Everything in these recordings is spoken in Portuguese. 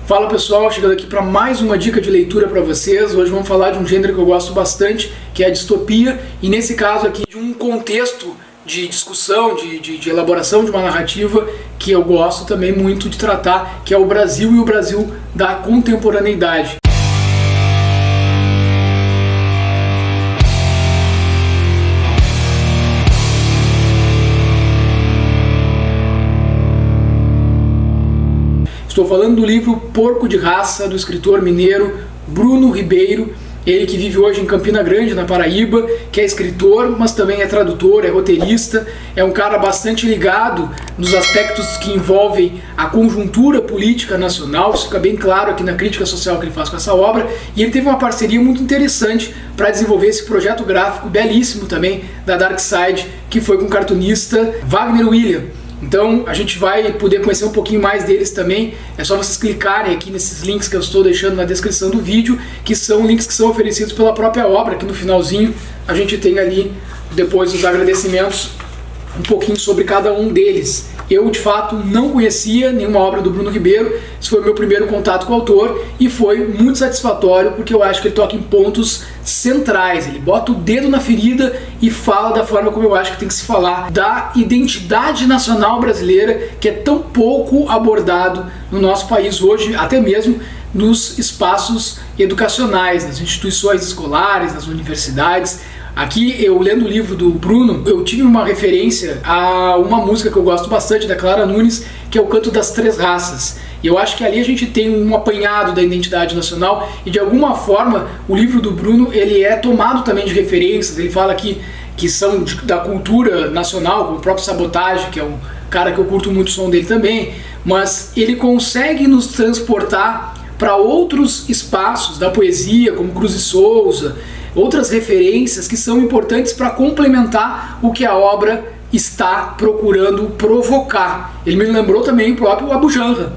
Fala pessoal, chegando aqui para mais uma dica de leitura para vocês. Hoje vamos falar de um gênero que eu gosto bastante, que é a distopia, e nesse caso aqui de um contexto de discussão, de elaboração de uma narrativa que eu gosto também muito de tratar, que é o Brasil e o Brasil da contemporaneidade. Estou falando do livro Porco de Raça, do escritor mineiro Bruno Ribeiro, ele que vive hoje em Campina Grande, na Paraíba, que é escritor, mas também é tradutor, é roteirista, é um cara bastante ligado nos aspectos que envolvem a conjuntura política nacional. Isso fica bem claro aqui na crítica social que ele faz com essa obra, e ele teve uma parceria muito interessante para desenvolver esse projeto gráfico belíssimo também da Dark Side, que foi com o cartunista Wagner William. Então a gente vai poder conhecer um pouquinho mais deles também. É só vocês clicarem aqui nesses links que eu estou deixando na descrição do vídeo, que são links que são oferecidos pela própria obra. Aqui no finalzinho a gente tem ali, depois dos agradecimentos, um pouquinho sobre cada um deles. Eu de fato não conhecia nenhuma obra do Bruno Ribeiro, esse foi o meu primeiro contato com o autor e foi muito satisfatório, porque eu acho que ele toca em pontos centrais, ele bota o dedo na ferida e fala da forma como eu acho que tem que se falar da identidade nacional brasileira, que é tão pouco abordado no nosso país hoje, até mesmo nos espaços educacionais, nas instituições escolares, nas universidades. Aqui, eu lendo o livro do Bruno, eu tive uma referência a uma música que eu gosto bastante, da Clara Nunes, que é o Canto das Três Raças. E eu acho que ali a gente tem um apanhado da identidade nacional e, de alguma forma, o livro do Bruno ele é tomado também de referências. Ele fala que são da cultura nacional, como o próprio Sabotagem, que é um cara que eu curto muito o som dele também, mas ele consegue nos transportar para outros espaços da poesia, como Cruz e Souza, outras referências que são importantes para complementar o que a obra está procurando provocar. Ele me lembrou também o próprio Abu Janra,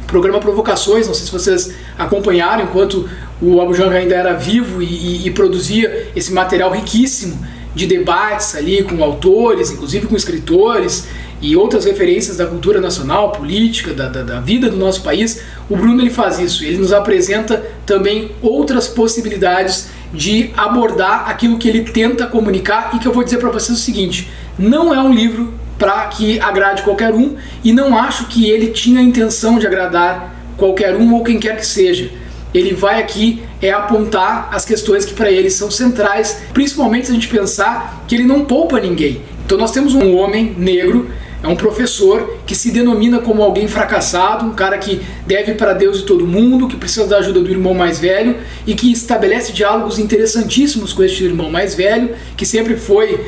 o programa Provocações, não sei se vocês acompanharam, enquanto o Abu Janra ainda era vivo e produzia esse material riquíssimo de debates ali com autores, inclusive com escritores e outras referências da cultura nacional, política, da vida do nosso país. O Bruno ele faz isso, ele nos apresenta também outras possibilidades de abordar aquilo que ele tenta comunicar, e que eu vou dizer para vocês o seguinte: não é um livro para que agrade qualquer um, e não acho que ele tinha a intenção de agradar qualquer um ou quem quer que seja. Ele vai aqui apontar as questões que para ele são centrais, principalmente se a gente pensar que ele não poupa ninguém. Então nós temos um homem negro, é um professor que se denomina como alguém fracassado, um cara que deve para Deus e todo mundo, que precisa da ajuda do irmão mais velho e que estabelece diálogos interessantíssimos com este irmão mais velho, que sempre foi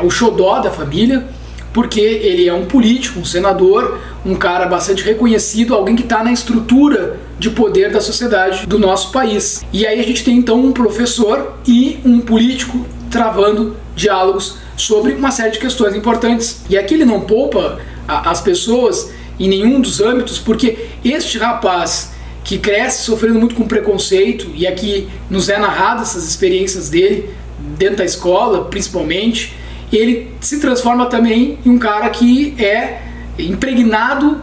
o xodó da família, porque ele é um político, um senador, um cara bastante reconhecido, alguém que está na estrutura de poder da sociedade do nosso país. E aí a gente tem então um professor e um político travando diálogos sobre uma série de questões importantes. E aqui ele não poupa as pessoas em nenhum dos âmbitos, porque este rapaz que cresce sofrendo muito com preconceito, e aqui nos é narrado essas experiências dele dentro da escola principalmente, ele se transforma também em um cara que é impregnado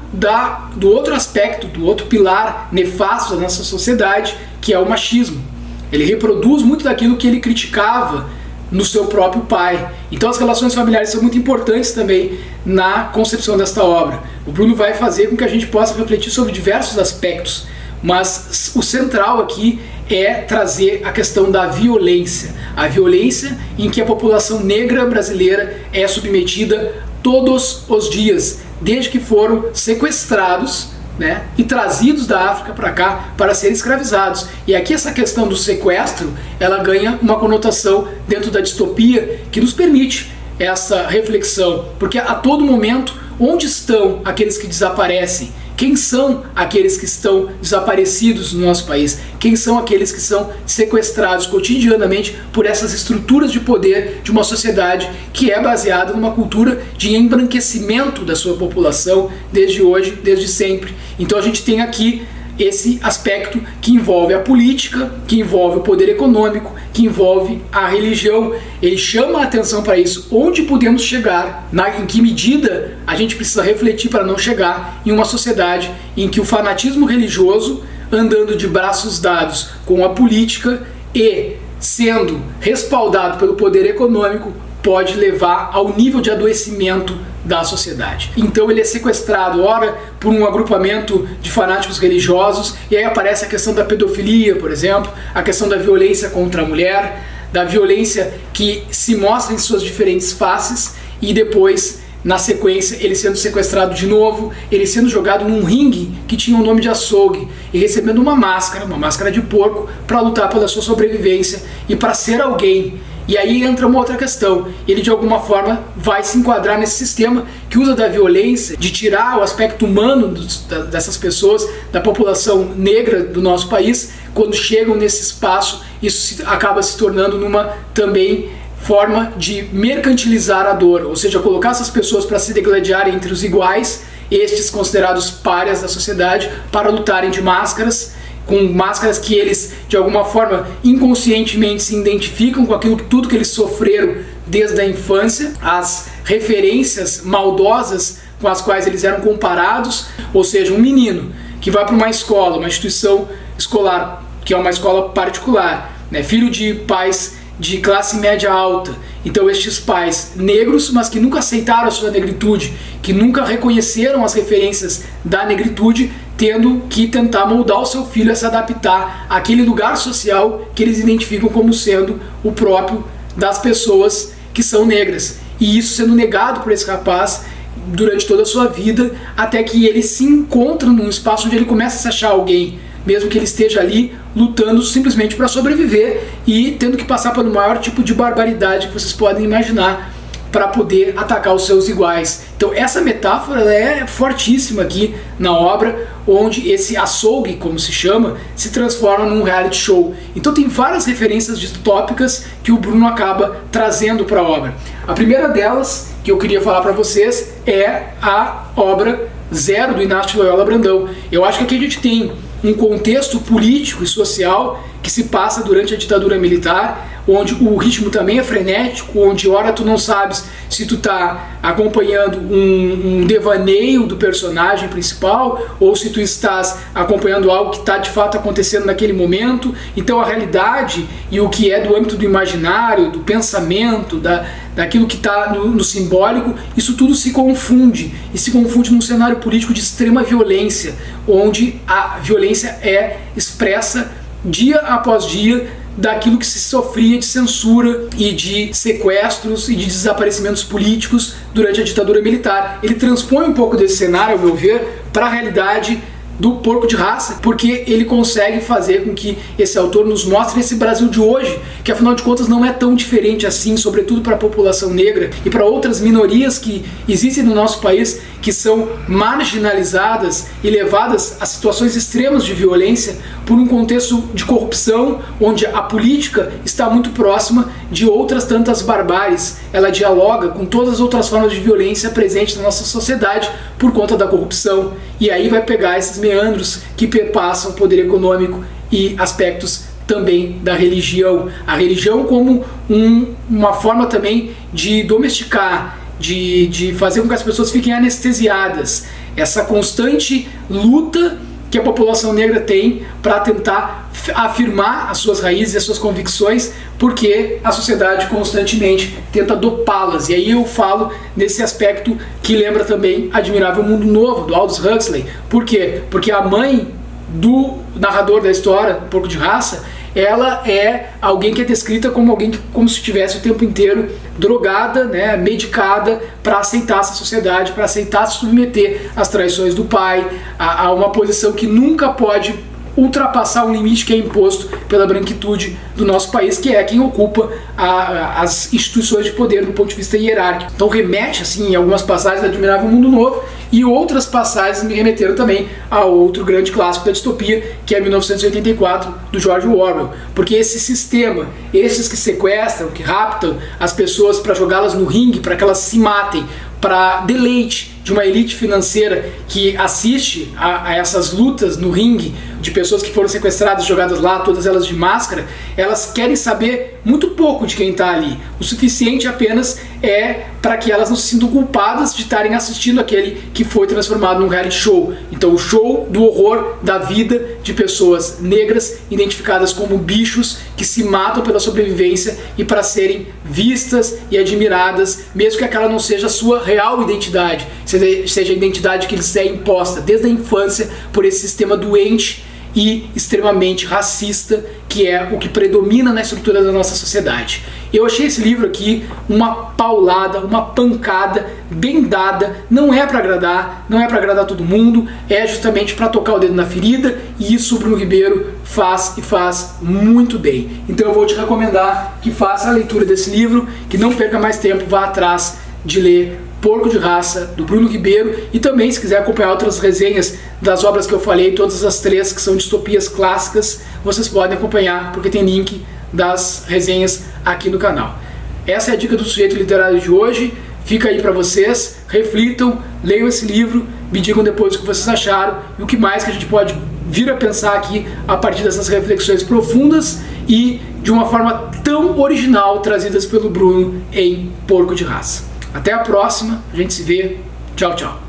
do outro aspecto, do outro pilar nefasto da nossa sociedade, que é o machismo. Ele reproduz muito daquilo que ele criticava no seu próprio pai. Então as relações familiares são muito importantes também na concepção desta obra. O Bruno vai fazer com que a gente possa refletir sobre diversos aspectos, mas o central aqui é trazer a questão da violência. A violência em que a população negra brasileira é submetida todos os dias, desde que foram sequestrados, e trazidos da África para cá para serem escravizados. E aqui essa questão do sequestro, ela ganha uma conotação dentro da distopia que nos permite essa reflexão, porque a todo momento, onde estão aqueles que desaparecem? Quem são aqueles que estão desaparecidos no nosso país? Quem são aqueles que são sequestrados cotidianamente por essas estruturas de poder de uma sociedade que é baseada numa cultura de embranquecimento da sua população desde hoje, desde sempre? Então a gente tem aqui esse aspecto que envolve a política, que envolve o poder econômico, que envolve a religião. Ele chama a atenção para isso, onde podemos chegar, em que medida a gente precisa refletir para não chegar em uma sociedade em que o fanatismo religioso, andando de braços dados com a política e sendo respaldado pelo poder econômico, pode levar ao nível de adoecimento da sociedade. Então ele é sequestrado, ora por um agrupamento de fanáticos religiosos, e aí aparece a questão da pedofilia, por exemplo, a questão da violência contra a mulher, da violência que se mostra em suas diferentes faces, e depois, na sequência, ele sendo sequestrado de novo, ele sendo jogado num ringue que tinha o nome de açougue, e recebendo uma máscara de porco, para lutar pela sua sobrevivência e para ser alguém. E aí entra uma outra questão, ele de alguma forma vai se enquadrar nesse sistema que usa da violência, de tirar o aspecto humano dessas pessoas, da população negra do nosso país. Quando chegam nesse espaço, isso acaba se tornando numa também forma de mercantilizar a dor, ou seja, colocar essas pessoas para se degladiarem entre os iguais, estes considerados párias da sociedade, para lutarem de máscaras, com máscaras que eles, de alguma forma, inconscientemente se identificam com aquilo, tudo que eles sofreram desde a infância, as referências maldosas com as quais eles eram comparados. Ou seja, um menino que vai para uma escola, uma instituição escolar, que é uma escola particular, né, filho de pais de classe média alta, então estes pais negros, mas que nunca aceitaram a sua negritude, que nunca reconheceram as referências da negritude, tendo que tentar moldar o seu filho a se adaptar àquele lugar social que eles identificam como sendo o próprio das pessoas que são negras. E isso sendo negado por esse rapaz durante toda a sua vida, até que ele se encontra num espaço onde ele começa a se achar alguém, mesmo que ele esteja ali lutando simplesmente para sobreviver e tendo que passar pelo maior tipo de barbaridade que vocês podem imaginar para poder atacar os seus iguais. Então essa metáfora é fortíssima aqui na obra, onde esse açougue, como se chama, se transforma num reality show. Então tem várias referências distópicas que o Bruno acaba trazendo para a obra. A primeira delas, que eu queria falar para vocês, é a obra Zero, do Inácio Loyola Brandão. Eu acho que aqui a gente tem um contexto político e social que se passa durante a ditadura militar, onde o ritmo também é frenético, onde ora tu não sabes se tu tá acompanhando um devaneio do personagem principal ou se tu estás acompanhando algo que está de fato acontecendo naquele momento. Então a realidade e o que é do âmbito do imaginário, do pensamento, daquilo que está no simbólico, isso tudo se confunde, e se confunde num cenário político de extrema violência, onde a violência é expressa dia após dia daquilo que se sofria de censura e de sequestros e de desaparecimentos políticos durante a ditadura militar. Ele transpõe um pouco desse cenário, ao meu ver, para a realidade do Porco de Raça, porque ele consegue fazer com que esse autor nos mostre esse Brasil de hoje, que afinal de contas não é tão diferente assim, sobretudo para a população negra e para outras minorias que existem no nosso país, que são marginalizadas e levadas a situações extremas de violência por um contexto de corrupção, onde a política está muito próxima de outras tantas barbáries. Ela dialoga com todas as outras formas de violência presentes na nossa sociedade por conta da corrupção, e aí vai pegar esses meandros que perpassam o poder econômico e aspectos também da religião. A religião como uma forma também de domesticar, de fazer com que as pessoas fiquem anestesiadas. Essa constante luta que a população negra tem para tentar afirmar as suas raízes e as suas convicções, porque a sociedade constantemente tenta dopá-las. E aí eu falo nesse aspecto que lembra também Admirável Mundo Novo, do Aldous Huxley. Por quê? Porque a mãe do narrador da história, Porco de Raça, ela é alguém que é descrita como alguém que, como se estivesse o tempo inteiro drogada, né, medicada, para aceitar essa sociedade, para aceitar se submeter às traições do pai, a uma posição que nunca pode ultrapassar um limite que é imposto pela branquitude do nosso país, que é quem ocupa as instituições de poder do ponto de vista hierárquico. Então remete assim em algumas passagens a Admirável Mundo Novo, e outras passagens me remeteram também a outro grande clássico da distopia, que é 1984, do George Orwell. Porque esse sistema, esses que sequestram, que raptam as pessoas para jogá-las no ringue, para que elas se matem, para deleite de uma elite financeira que assiste a essas lutas no ringue de pessoas que foram sequestradas, jogadas lá, todas elas de máscara, elas querem saber muito pouco de quem está ali. O suficiente apenas é para que elas não se sintam culpadas de estarem assistindo aquele que foi transformado num reality show. Então o show do horror da vida de pessoas negras identificadas como bichos que se matam pela sobrevivência e para serem vistas e admiradas, mesmo que aquela não seja a sua real identidade, seja a identidade que lhes é imposta desde a infância por esse sistema doente e extremamente racista que é o que predomina na estrutura da nossa sociedade. Eu achei esse livro aqui uma paulada, uma pancada bem dada, não é para agradar todo mundo, é justamente para tocar o dedo na ferida, e isso o Bruno Ribeiro faz e faz muito bem. Então eu vou te recomendar que faça a leitura desse livro, que não perca mais tempo, vá atrás de ler Porco de Raça, do Bruno Ribeiro, e também se quiser acompanhar outras resenhas das obras que eu falei, todas as 3 que são distopias clássicas, vocês podem acompanhar, porque tem link das resenhas aqui no canal. Essa é a dica do sujeito literário de hoje, fica aí para vocês, reflitam, leiam esse livro, me digam depois o que vocês acharam e o que mais que a gente pode vir a pensar aqui a partir dessas reflexões profundas e de uma forma tão original trazidas pelo Bruno em Porco de Raça. Até a próxima, a gente se vê, tchau, tchau.